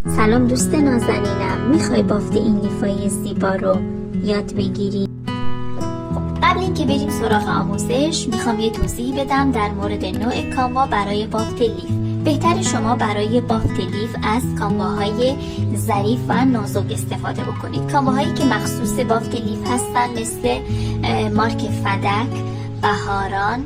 سلام دوست نازنینم، میخوای بافت این لیفای زیبا رو یاد بگیری؟ قبل اینکه بریم سراغ آموزش میخوام یه توضیح بدم در مورد نوع کانوا برای بافت لیف. بهتره شما برای بافت لیف از کانواهای ظریف و نازک استفاده بکنید. کانواهایی که مخصوص بافت لیف هستن مثل مارک فدک، بهاران،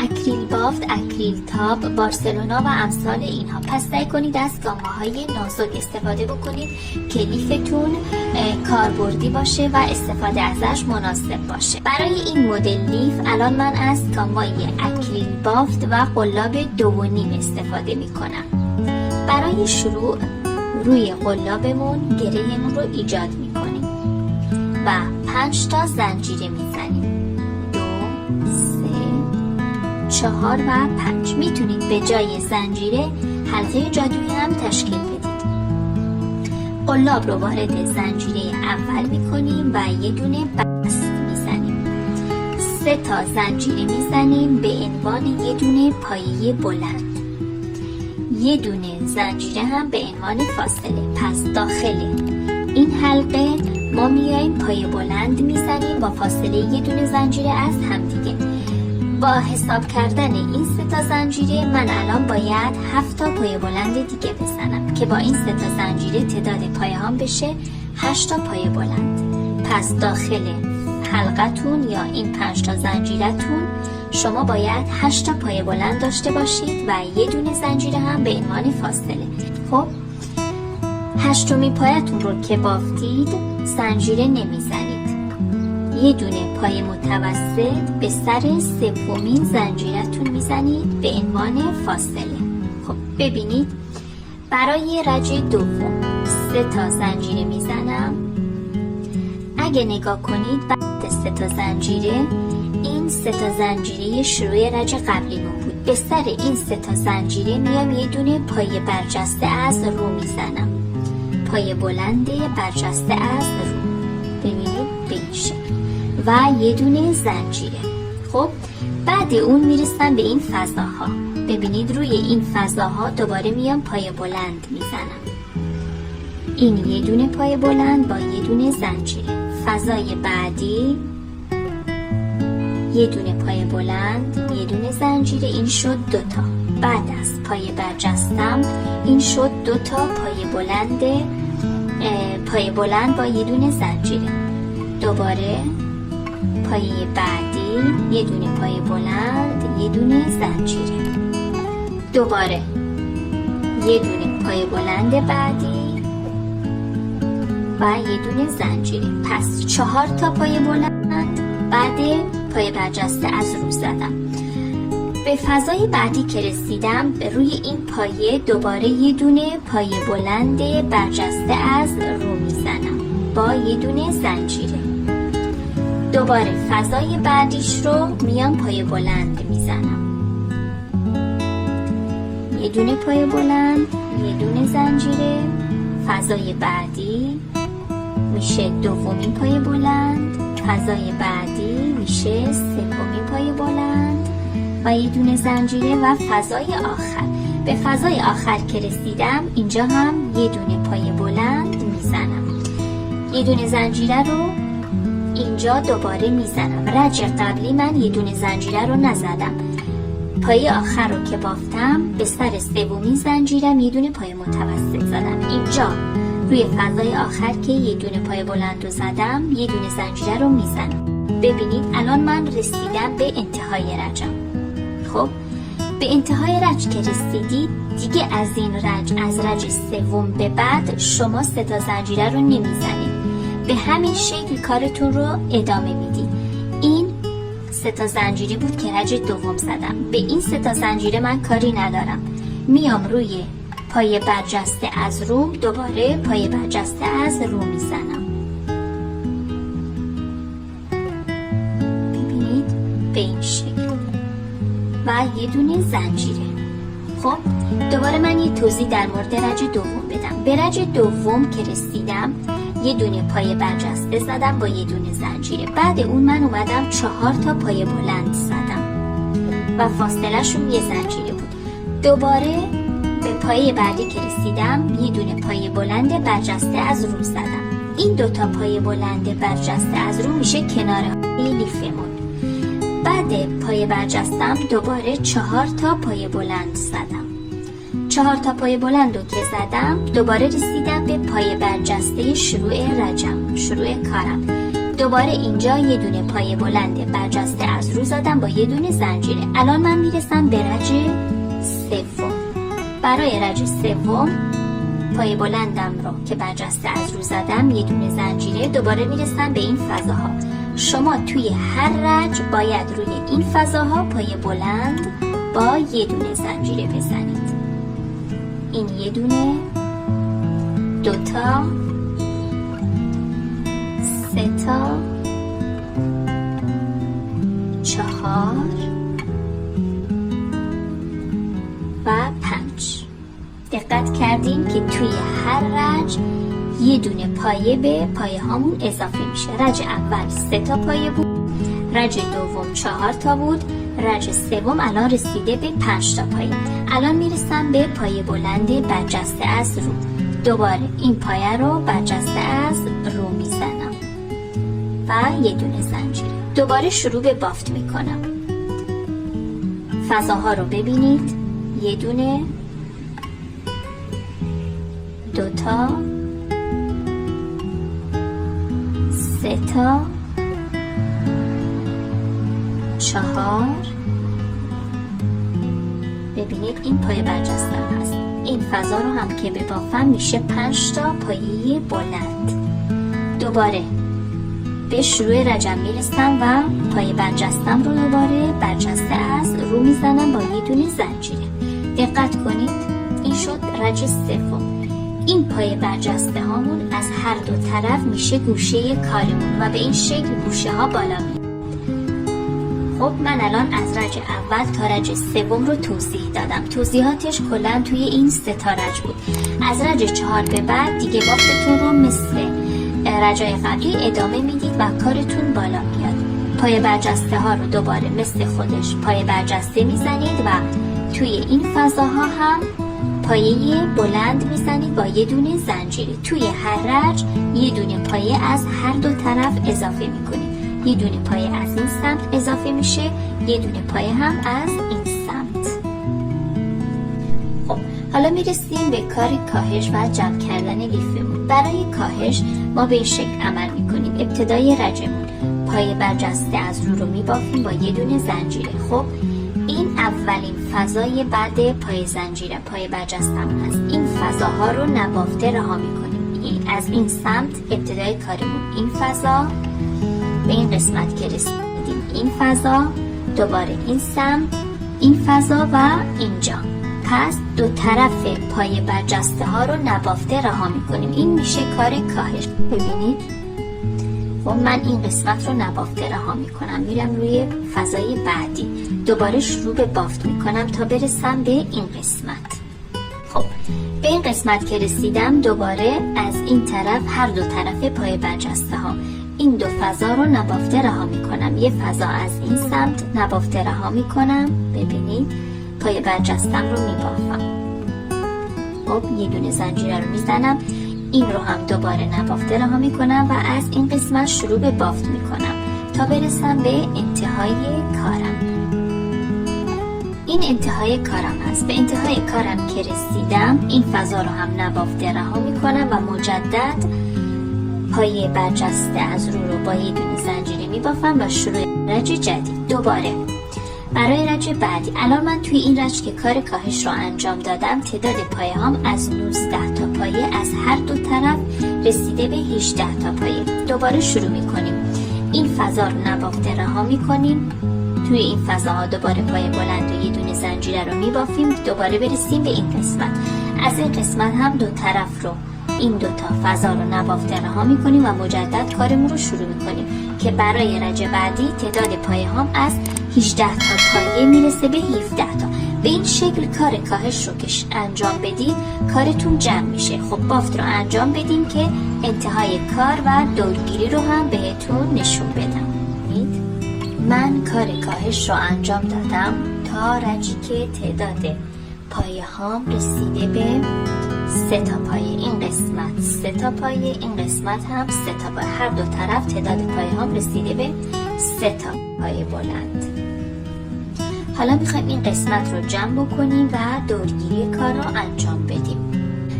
اکریل بافت، اکریل تاب، بارسلونا و امثال اینها. پس سعی کنید از کانواهای نازک استفاده بکنید که لیفتون کاربردی باشه و استفاده ازش مناسب باشه. برای این مدل لیف الان من از کانوای اکریل بافت و قلاب 2.5 استفاده میکنم. برای شروع روی قلابمون گرهمون رو ایجاد میکنیم و 5 تا زنجیره میزنیم. 4 و 5. میتونید به جای زنجیره حلقه جادویی هم تشکیل بدید. قلاب رو وارد زنجیره اول میکنیم و یه دونه بست میزنیم. 3 تا زنجیره میزنیم به عنوان یه دونه پایه بلند. یه دونه زنجیره هم به عنوان فاصله. پس داخل این حلقه ما میایم پایه بلند میزنیم با فاصله یه دونه زنجیره از همدیگه. با حساب کردن این 3 تا زنجیره من الان باید 7 تا پایه بلند دیگه بزنم که با این 3 تا زنجیره تعداد پایه هم بشه 8 تا پایه بلند. پس داخل حلقتون یا این 5 تا زنجیرتون شما باید 8 تا پایه بلند داشته باشید و یه دونه زنجیره هم به عنوان فاصله. خب 8مین پایتون رو که بافتید زنجیره نمیزنید. یه دونه پایه متوسط به سر 3مین زنجیرتون میزنید به عنوان فاصله. خب ببینید برای رج دوم 3 تا زنجیره میزنم. اگه نگاه کنید بعد 3 تا زنجیره این 3 تا زنجیره شروع رج قبلیمون بود. به سر این 3 تا زنجیره میام یه دونه پایه برجسته از رو میزنم. پایه بلند برجسته از رو. ببینید به این شکل و یه دونه زنجیره. خب بعد اون میرسم به این فضاها. ببینید روی این فضاها دوباره میام پایه بلند میزنم. این یه دونه پایه بلند با یه دونه زنجیره. فضای بعدی یه دونه پایه بلند، یه دونه زنجیره. این شد 2 تا. بعد از پایه برجستم این شد 2 تا پایه بلند با یه دونه زنجیره. دوباره پایه بعدی یه دونه پایه بلند، یه دونه زنجیره. دوباره یه دونه پایه بلند بعدی و یه دونه زنجیره. پس 4 تا پایه بلند بعد پایه برجسته از رو زدم. به فضای بعدی که رسیدم روی این پایه دوباره یه دونه پایه بلند برجسته از رو میزنم با یه دونه زنجیره. دوباره فضای بعدیش رو میام پایه بلند میزنم. یه دونه پایه بلند، یه دونه زنجیره. فضای بعدی میشه 2مین پایه بلند. فضای بعدی میشه 3مین پایه بلند و یه دونه زنجیره و فضای آخر. به فضای آخر که رسیدم اینجا هم یه دونه پایه بلند میزنم. یه دونه زنجیره رو اینجا دوباره میزنم. رج قبلی من یه دونه زنجیره رو نزدم. پایه آخر رو که بافتم به سر 3مین زنجیرم یه دونه پایه متوسط زدم. اینجا روی فضای آخر که یه دونه پایه بلند رو زدم یه دونه زنجیره رو میزنم. ببینید الان من رسیدم به انتهای رجم. خب به انتهای رج که رسیدید دیگه از این رج، از رج 3 به بعد شما 3 تا زنجیره رو نمیزنید. به همین شکل کارتون رو ادامه میدید. این 3 تا زنجیره بود که رج دوم زدم. به این 3 تا زنجیره من کاری ندارم. میام روی پایه برجسته از رو دوباره پایه برجسته از رو میزنم. ببینید به این شکل و یه دونه زنجیره. خب دوباره من یه توضیح در مورد رج دوم بدم. به رج دوم که رسیدم یه دونه پایه برجسته زدم با یه دونه زنجیره. بعد اون من اومدم 4 تا پایه بلند زدم و فاصله شون یه زنجیره بود. دوباره به پایه بعدی که رسیدم یه دونه پایه بلند برجسته از رو زدم. این دوتا پایه بلند برجسته از رو میشه کناره های لیفمون. بعد پایه برجستم دوباره 4 تا پایه بلند زدم. 4 تا پایه بلند رو که زدم دوباره رسیدم به پایه برجسته شروع رجم، شروع کارم. دوباره اینجا یه دونه پایه بلند برجسته از رو زدم با یه دونه زنجیره. الان من میرسم به رج سوم. برای رج سوم پایه بلندم رو که برجسته از رو زدم یه دونه زنجیره، دوباره میرسم به این فضاها. شما توی هر رج باید روی این فضاها پایه بلند با یه دونه زنجیره بزنید. این یه دونه، 2 تا، 3 تا، 4 و 5. دقت کردیم که توی هر رج یه دونه پایه به پایه هامون اضافه میشه. رج اول 3 تا پایه بود، رج دوم 4 تا بود، رج سوم الان رسیده به 5 تا پایه. الان میرسم به پایه بلند برجسته از رو. دوباره این پایه رو برجسته از رو میزنم و یه دونه زنجیره. دوباره شروع به بافت میکنم. فضاها رو ببینید. یه دونه، 2 تا، 3 تا، 4. ببینید این پایه برجسته هست. این فضا رو هم که ببافم میشه 5 تا پایه بلند. دوباره به شروع رجم میرسم و پایه برجستم رو دوباره برجسته از رو میزنم با یه دونه زنجیره. دقت کنید این شد رج سوم. این پایه برجسته هامون از هر دو طرف میشه گوشه کارمون و به این شکل گوشه ها بالا میاد. خب من الان از رج اول تا رج سوم رو توضیح دادم. توضیحاتش کلا توی این 3 تا رج بود. از رج 4 به بعد دیگه بافتتون رو مثل رجای قبلی ادامه میدید و کارتون بالا میاد. پایه برجسته ها رو دوباره مثل خودش پایه برجسته میزنید و توی این فضاها هم پایه بلند میزنید با یه دونه زنجیره. توی هر رج یه دونه پایه از هر دو طرف اضافه میکنید. یه دونه پایه از این سمت اضافه میشه، یه دونه پایه هم از این سمت. خب حالا میرسیم به کار کاهش و جمع کردن لیفمون. برای کاهش ما به این شکل عمل میکنیم. ابتدای رجمون پایه برجسته از رو میبافیم با یه دونه زنجیره. خب این اولین فضای بعد پایه زنجیره، پایه برجستمون هست. این فضاها رو نبافته رها میکنیم. از این سمت ابتدای کارمون این فضا، به این قسمت که رسیدیم این فضا، دوباره این سمت، این فضا و اینجا. پس دو طرف پایه برجسته ها رو نبافته رها میکنیم. این میشه کار کاهش. ببینید خب من این قسمت رو نبافته رها میکنم، میرم روی فضای بعدی، دوباره شروع به بافت میکنم تا برسم به این قسمت. خب به این قسمت که رسیدم دوباره از این طرف هر دو طرف پایه برجسته ها این دو فضا رو نبافته رها میکنم. یه فضا از این سمت نبافته رها میکنم، ببینید پایه برجستم رو میبافم. خب یه دونه زنجیره رو میزنم، این رو هم دوباره نبافته رها میکنم و از این قسمت شروع به بافت میکنم تا برسم به انتهای کارم. این انتهای کارم هست. به انتهای کارم که رسیدم این فضا رو هم نبافته رها میکنم و مجدد پایه برجسته از رو با یه دونه زنجیره میبافم و شروع رج جدید. دوباره برای رج بعدی الان من توی این رج که کار کاهش رو انجام دادم تعداد پایه هم از 19 تا پایه از هر دو طرف رسیده به 18 تا پایه. دوباره شروع میکنیم، این فضا رو نبافته رها میکنیم، توی این فضاها دوباره پایه بلند و یه دونه زنجیره رو میبافیم، دوباره برسیم به این قسمت. از این قسمت هم دو طرف رو این دو تا فضا رو نبافته رها میکنیم و مجدد کارمون رو شروع میکنیم که برای رج بعدی تعداد پایه هم از 18 تا پایه میرسه به 17 تا. به این شکل کار کاهش رو که انجام بدید کارتون جمع میشه. خب بافت رو انجام بدیم که انتهای کار و دورگیری رو هم بهتون نشون بدم. من کار کاهش رو انجام دادم تا رجی که تعداد پایه هام رسیده به 3 تا پایه. این قسمت 3 تا پایه، این قسمت هم 3 تا پایه. هر دو طرف تعداد پایه هام رسیده به 3 تا پایه بلند. حالا میخوایم این قسمت رو جمع بکنیم و دورگیری کار رو انجام بدیم.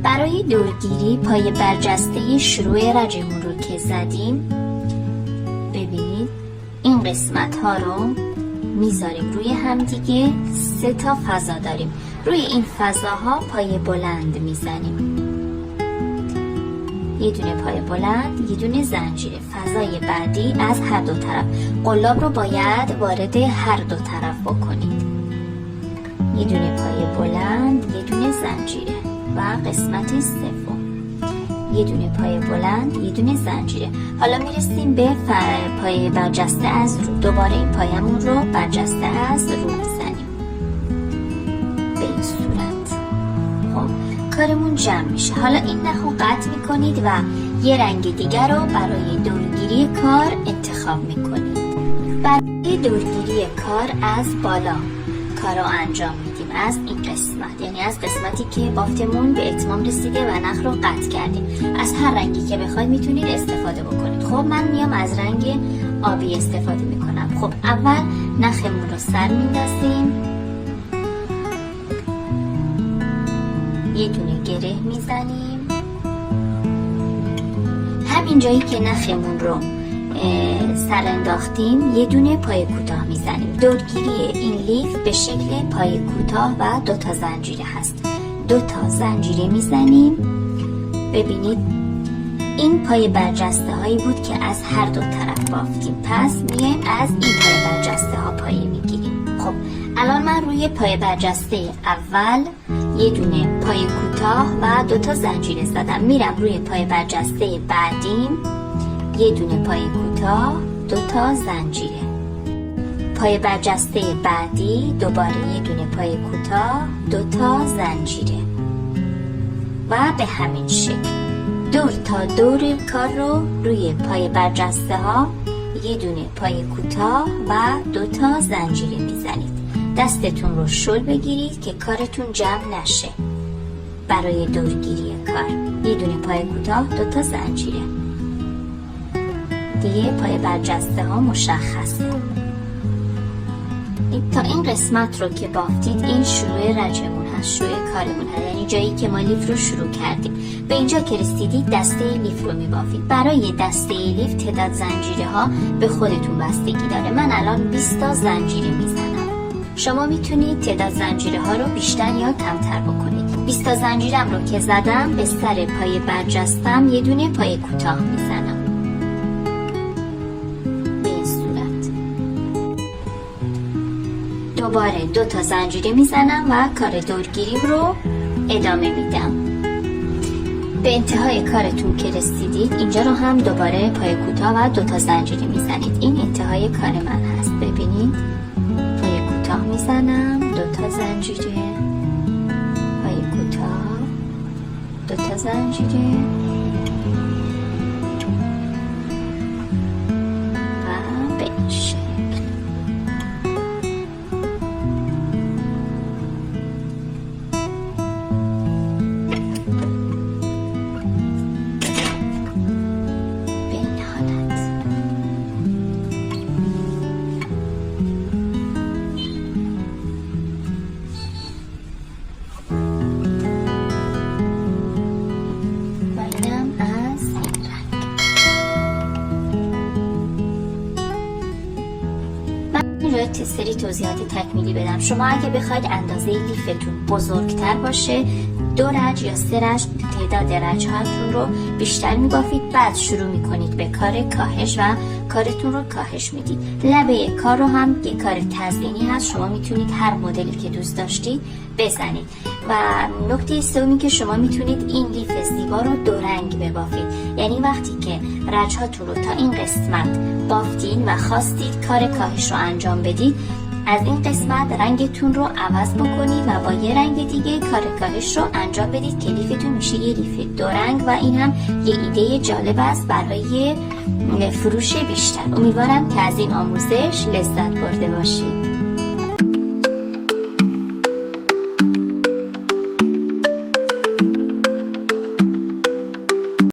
برای دورگیری پایه برجسته شروع رجمون رو که زدیم، ببینید این قسمت ها رو میذاریم روی هم دیگه. 3 تا فضا داریم، روی این فضاها پایه بلند میزنیم. یه دونه پایه بلند، یه دونه زنجیر. فضای بعدی از هر دو طرف. قلاب رو باید وارد هر دو طرف بکنید. یه دونه پایه بلند، یه دونه زنجیره. و قسمت سوم یه دونه پایه بلند، یه دونه زنجیره. حالا میرسیم به پایه برجسته از رو. دوباره این پایه‌مون رو برجسته از رو میزنیم به این صورت. خب کارمون جمع میشه. حالا این نخو قطع میکنید و یه رنگ دیگر رو برای دورگیری کار انتخاب میکنید. برای دورگیری کار از بالا کار رو انجام میدیم، از این قسمت، یعنی از قسمتی که بافتمون به اتمام رسیده و نخ رو قطع کردیم. از هر رنگی که بخواید میتونید استفاده بکنید. خب من میام از رنگ آبی استفاده میکنم. خب اول نخمون رو سر میندازیم، یه دونه گره میزنیم. همین جایی که نخمون رو سر انداختیم یه دونه پایه کوتاه میزنیم. دورگیری این لیف به شکل پایه کوتاه و 2 تا زنجیره هست. 2 تا زنجیره میزنیم. ببینید این پایه برجسته هایی بود که از هر دو طرف بافتیم. پس میایم از این پایه برجسته ها پایه میگیریم. خب الان من روی پایه برجسته اول یه دونه پایه کوتاه و 2 تا زنجیره زدم. میرم روی پایه برجسته بعدیم، یه دونه پایه کوتاه، 2 تا زنجیره. پایه برجسته بعدی دوباره یه دونه پایه کوتاه، 2 تا زنجیره و به همین شکل دور تا دور کار رو روی پایه برجسته ها یه دونه پایه کوتاه و 2 تا زنجیره میزنید. دستتون رو شل بگیرید که کارتون جمع نشه. برای دورگیری کار یه دونه پایه کوتاه، 2 تا زنجیره. دیگه پایه برجسته ها مشخصه. تا این قسمت رو که بافتید این شروع رجمون هست، شروع کارمون هست، یعنی جایی که ما لیف رو شروع کردیم. به اینجا که رسیدید دسته لیف رو میبافید. برای دسته لیف تعداد زنجیره ها به خودتون بستگی داره. من الان 20 تا زنجیره میزنم. شما میتونید تعداد زنجیره ها رو بیشتر یا کمتر بکنید. 20 تا زنجیرم رو که زدم به سر پایه برجستم یه دونه پایه کوتاه میزنم. دوباره 2 تا زنجیره میزنم و کار دورگیریم رو ادامه میدم. به انتهای کارتون که رسیدید اینجا رو هم دوباره پایه کوتاه و 2 تا زنجیره میزنید. این انتهای کار من هست. ببینید پایه کوتاه میزنم، 2 تا زنجیره، پایه کوتاه، 2 تا زنجیره و به این شکل. سری توضیحات تکمیلی بدم. شما اگه بخواید اندازه لیفتون بزرگتر باشه 2 رج یا 3 رج تعداد رج هاتون رو بیشتر میبافید. بعد شروع میکنید به کار کاهش و کارتون رو کاهش میدید. لبه کار رو هم یه کار تزیینی هست. شما میتونید هر مدلی که دوست داشتید بزنید. و نکته سومی که شما میتونید این لیف زیبا رو 2 رنگ ببافید. یعنی وقتی که رج هاتون رو تا این قسمت بافتین و خواستید کار کاهش رو انجام بدید، از این قسمت رنگتون رو عوض بکنید و با یه رنگ دیگه کار کاهش رو انجام بدید که لیفتون میشه یه لیف 2 رنگ و این هم یه ایده جالب است برای فروش بیشتر. امیدوارم که از این آموزش لذت برده باشید.